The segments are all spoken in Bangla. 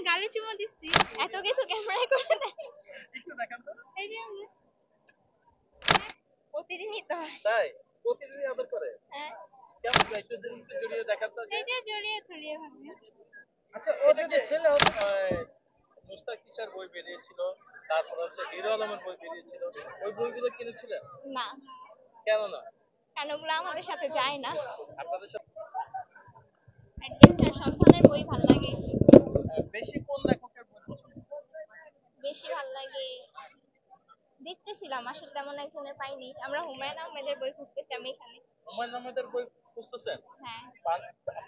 গালে চুমো দিচ্ছি। এত কিছু ক্যামেরায় করে দেয়। একটু দেখান তো। এই যে প্রতিদিনই তো হয়। তাই প্রতিদিনই আদর করে? হ্যাঁ। কেমন একটু একটু জড়িয়ে দেখান তো। এই যে জড়িয়ে ধরিয়ে ভাবে। আচ্ছা ও যদি ছেলে হতো মুস্তাক কিশোর বই বেরিয়েছিল, তারপর হচ্ছে হিরো আলমের বই বেরিয়েছিল, ওই বইগুলো কিনেছিলেন? না। কেন না? কারণ ওগুলো আমাদের সাথে যায় না। আপনাদের সাথে অ্যাডভেঞ্চার সন্ধানের বই ভালো লাগে। বেশি কোন লেখকের বই পছন্দ? বেশি ভালো লাগে দেখতেছিলাম আসলে তেমন একজনের পাইনি। আমরা হুমায়ুন আহমেদের বই খুঁজতেছি আমি এখানে। হুমায়ুন আহমেদের বই খুঁজতেছেন? হ্যাঁ।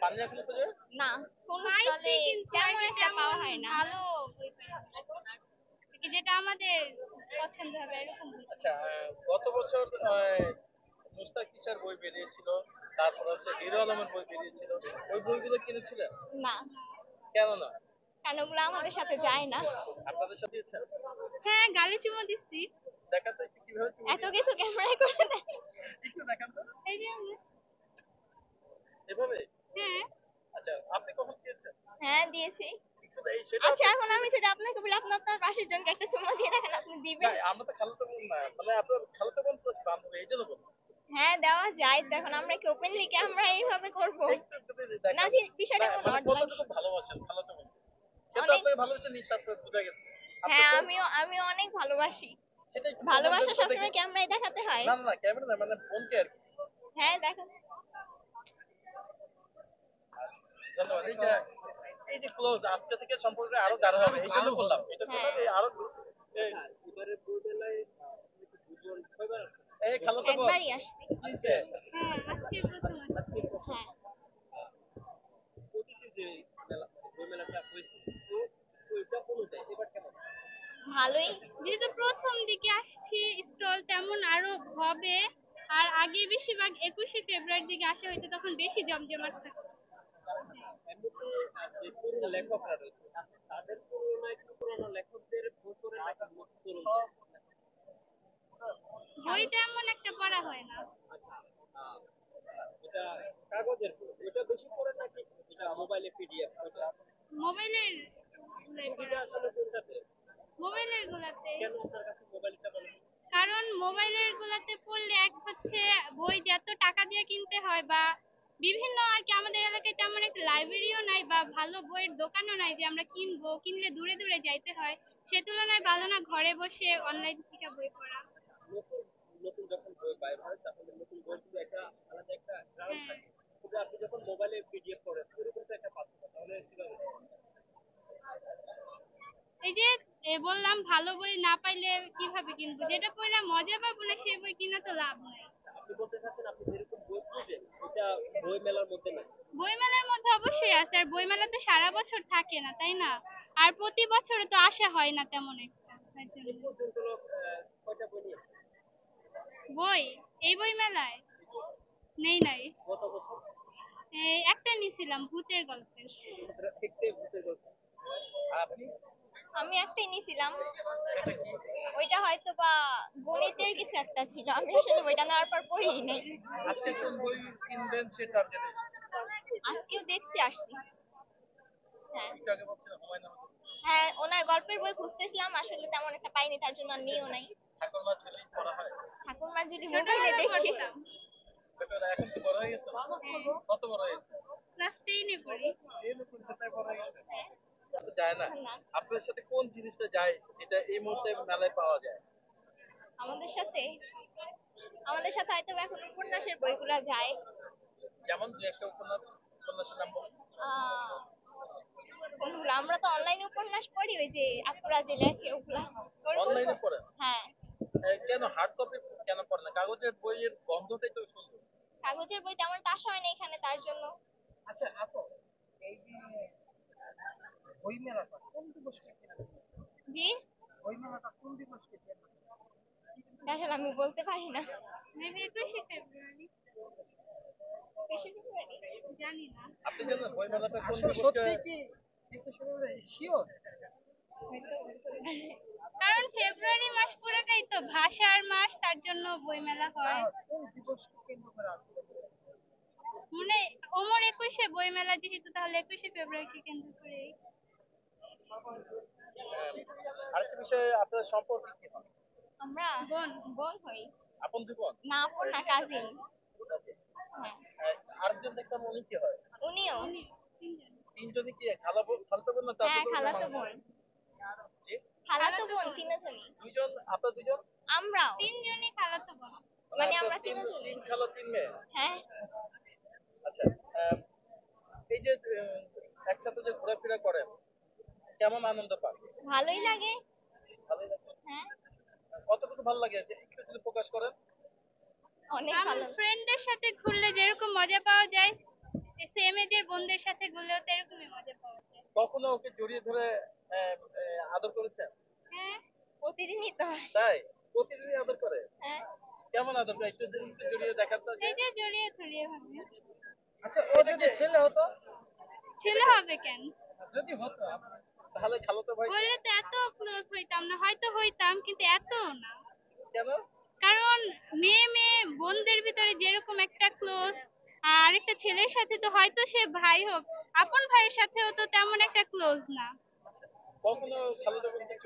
পাননি এখনো খুঁজে? না, কোন স্টলে তেমন একটা পাওয়া হয় না। ভালো বই পাই না। যেটা আমাদের পছন্দ হবে এরকম বই। আচ্ছা গত বছর মুস্তাক কিশোর বই বেরিয়েছিল, তারপর হচ্ছে হিরো আলমের বই বেরিয়েছিল, ওই বইগুলো কিনেছিলেন? না। কেন না? কারণ ওগুলো আমাদের সাথে যায় না। আপনাদের সাথে ইচ্ছা? হ্যাঁ, গালে চুমো দিচ্ছি। দেখান তো একটু কিভাবে চুমু এত দিয়েছেন? কিছু ক্যামেরায় করে দেয়। একটু দেখান তো। এই যে এভাবে? হ্যাঁ। আচ্ছা আপনি কখন দিয়েছেন? হ্যাঁ দিয়েছি। একটু সেটা আচ্ছা এখন আমি যদি আপনাকে বলি আপনি আপনার পাশের জনকে একটা চুমা দিয়ে দেখেন আপনি না, দিবেন? আমরা তো খালাতো বোন না, মানে আপনার খালাতো বোন প্লাস বান্ধবী, এই জন্য বলছি। হ্যাঁ দেওয়া যায় তো, এখন আমরা কি ওপেনলি কি আমরা এইভাবে করব? একটু যদি দেখান। না যে বিষয়টা না, এমন মানে অড লাগে। কতটুকু ভালোবাসেন খালাতো বোন? সে তো অনেক। আপনাকে ভালোবাসে নিঃস্বার্থ বোঝা গেছে। আপনি হ্যাঁ কোন আমিও অনেক ভালোবাসি। সেটা একটু প্রমাণ দেন ভালোবাসা তো দেখি। সবসময় ক্যামেরায় দেখাতে হয়? না না না ক্যামেরা না, মানে বোনকে আর কি। হ্যাঁ দেখেন। ধন্যবাদ। এই যে ক্লোজ আজকে থেকে সম্পর্ক আরো গাঢ় হবে, এই জন্য বললাম এটা হ্যাঁ। করলাম আরো এবারে বই মেলায় দুজন কয়বার এই খালাতো বোন একবারই আসছি। কিনছে? হ্যাঁ আজকে প্রথম আসছি। হ্যাঁ। প্রতিটি যে মেলা বই মেলাটা হয়েছে তো ওইটা অনুযায়ী এবার কেমন? ভালোই। যেহেতু প্রথম দিকে আসছি স্টল তেমন আরো হবে। আর আগে বেশিরভাগ 21শে ফেব্রুয়ারির দিকে আসা হয়তো তখন বেশি জমজমাট থাকতো। এমনিতে যে পুরনো লেখকরা রয়েছে তাদের তুলনায় কি পুরনো লেখকদের বই পড়ে নাকি নতুন তরুণদের? বই তেমন একটা পড়া হয় না। আচ্ছা এটা কাগজের বই এটা বেশি পড়ে নাকি এটা মোবাইলে পিডিএফ ওটা? মোবাইলের গুলাই সুবিধা পড়া। আসলে কোনটাতে? মোবাইলের গুলাতে। কেন আপনার কাছে মোবাইলটা ভালো? কারণ মোবাইলের গুলাতে পড়লে এক হচ্ছে বই যত টাকা দিয়ে কিনতে হয় বা বিভিন্ন আর কি আমাদের এলাকায় তেমন একটা লাইব্রেরিও নাই বা ভালো বইয়ের দোকানও নাই যে আমরা কিনবো, কিনলে দূরে দূরে যাইতে হয়। সে তুলনায় ভালো না ঘরে বসে অনলাইন থেকে বই পড়া। নতুন নতুন যখন বই বাইর হয় তাহলে নতুন বই কিন্তু একটা আলাদা একটা গ্রাউন্ড হ্যাঁ। থাকে, কিন্তু আপনি যখন মোবাইলে পিডিএফ পড়েন ওরকম তো একটা পাচ্ছেন না, তাহলে কিভাবে? এই যে বললাম ভালো বই না পাইলে কিভাবে কিনবো? যেটা পড়া মজা পাবো না সে বই কিনা তো লাভ নাই। আপনি বলতে চাচ্ছেন আপনি যেরকম বই খুঁজেন এটা বই মেলার মধ্যে নাই? বইমেলার মধ্যে অবশ্যই আছে, আর বইমেলা তো সারা বছর থাকে না তাই না? আর প্রতি বছর তো আসা হয় না তেমন একটা তার জন্য। এই পর্যন্ত লোক কয়টা বই নিয়েছে বই এই বই মেলায় নেই নাই। গত বছর? এই একটা নিছিলাম ভূতের গল্পের। একটাই ভূতের গল্প। আর আপনি? আমি একটাই নিছিলাম। এটা কি? ওইটা হয়তো বা গণিতের কিছু একটা ছিল, আমি আসলে বইটা নেওয়ার পর পড়িই নাই। আজকে কোন বই কিনবেন সে টার্গেটে এসেছে? আজকেও দেখতে আসছি। হ্যাঁ। একটু আগে বলছিলাম হুমায়ুন আহমেদ। হ্যাঁ ওনার গল্পের বই খুঁজতেছিলাম আসলে তেমন একটা পাইনি তার জন্য আর নিও নাই। ঠাকুরমা ঝুলি পড়া হয়? ঠাকুরমার যদি মোবাইলে দেখি। ছোটবেলা এখন কি বড় হয়ে গেছে? কত বড় হয়েছে? ক্লাস 10 এ পড়ি। এই নতুন খাতায় বড় হয়ে গেছে? তো যায় না। না। আপনার সাথে কোন জিনিসটা যায় যেটা এই মুহূর্তে মেলায় পাওয়া যায়? আমাদের সাথে আমাদের সাথে হয়তো এখন উপন্যাসের বইগুলা যায়। যেমন দু একটা উপন্যাসের নাম বলুন। কোনগুলো? আমরা তো অনলাইনে উপন্যাস পড়ি, ওই যে আপুরা যে লেখে ওগুলা। অনলাইনে পড়েন? হ্যাঁ। কেন হার্ড কপি কেন পড়েন না? কাগজের বইয়ের গন্ধটাই তো সুন্দর। কাগজের বই তেমন আসা হয় না এখানে তার জন্য। আচ্ছা আপু এই যে বই মেলাটা কোন দিবসকে কেন্দ্র করে? জি। বই মেলাটা কোন দিবসকে কেন্দ্র করে? আসলে আমি বলতে পারি না। মেবি 21শে ফেব্রুয়ারি। 21শে ফেব্রুয়ারি জানি না। আপনি জানেন বই মেলাটা কোন দিবসকে? সত্যি কি 21শে ফেব্রুয়ারি শিওর? কারণ ফেব্রুয়ারি মাস পুরোটাই তো ভাষার মাস, তার জন্য বইমেলা হয়। কোন দিবসকে কেন্দ্র করে আসলে? মানে ওমর 21শে বইমেলা যেহেতু তাহলে 21শে ফেব্রুয়ারিকে কেন্দ্র করে। বিষয়ে আপনার সম্পর্ক কি হয়? আমরা বোন বোন হই। আপন দুই বোন? না আপন না, কাজিন। Okay. হ্যাঁ। আরেকজন দেখতাম উনি কি হয়? উনিও। তিনজনই কি খালাতো বোন না হ্যাঁ, চাচাতো বোন না খালাতো মামাতো বোন। জি? খালাতো বোন তিনজনই। দুইজন আপনার দুইজন? আমরাও তিনজনই খালাতো বোন। মানে মানে আপনার আমরা তিন তিনজনই। তিন খালা তিন মেয়ে? হ্যাঁ। আচ্ছা। আহ, এই যে একসাথে যে ঘোরাফেরা করেন কেমন আনন্দ পান? ভালোই লাগে। ভালোই লাগে? হ্যাঁ। কতটুকু ভালো লাগে যে একটু যদি প্রকাশ করেন? অনেক ভালো। ফ্রেন্ডদের সাথে ঘুরলে যেরকম মজা পাওয়া যায়, সেম এজের বোনদের সাথে ঘুরলেও তো এরকমই মজা পাওয়া যায়। কখনো ওকে জড়িয়ে ধরে আদর করেছেন? হ্যাঁ, প্রতিদিনই তো হয়। তাই? প্রতিদিনই আদর করে? হ্যাঁ। কেমন আদর করে? একটু একটু জড়িয়ে দেখান তো যে। এই যে জড়িয়ে ধরিয়ে ভাবে। আচ্ছা ও যদি ছেলে হতো? ছেলে হবে কেন? যদি হতো তাহলে খালাতো ভাই হলে তো এত ক্লোজ হইতাম না, হয়তো হইতাম কিন্তু এত না। কেন? কারণ মেয়ে মেয়ে বোনদের ভিতরে যেরকম একটা ক্লোজ, আর একটা ছেলের সাথে তো হয়তো সে ভাই হোক, আপন ভাইয়ের সাথেও তো তেমন একটা ক্লোজ না। কখনো খালাতো বোনকে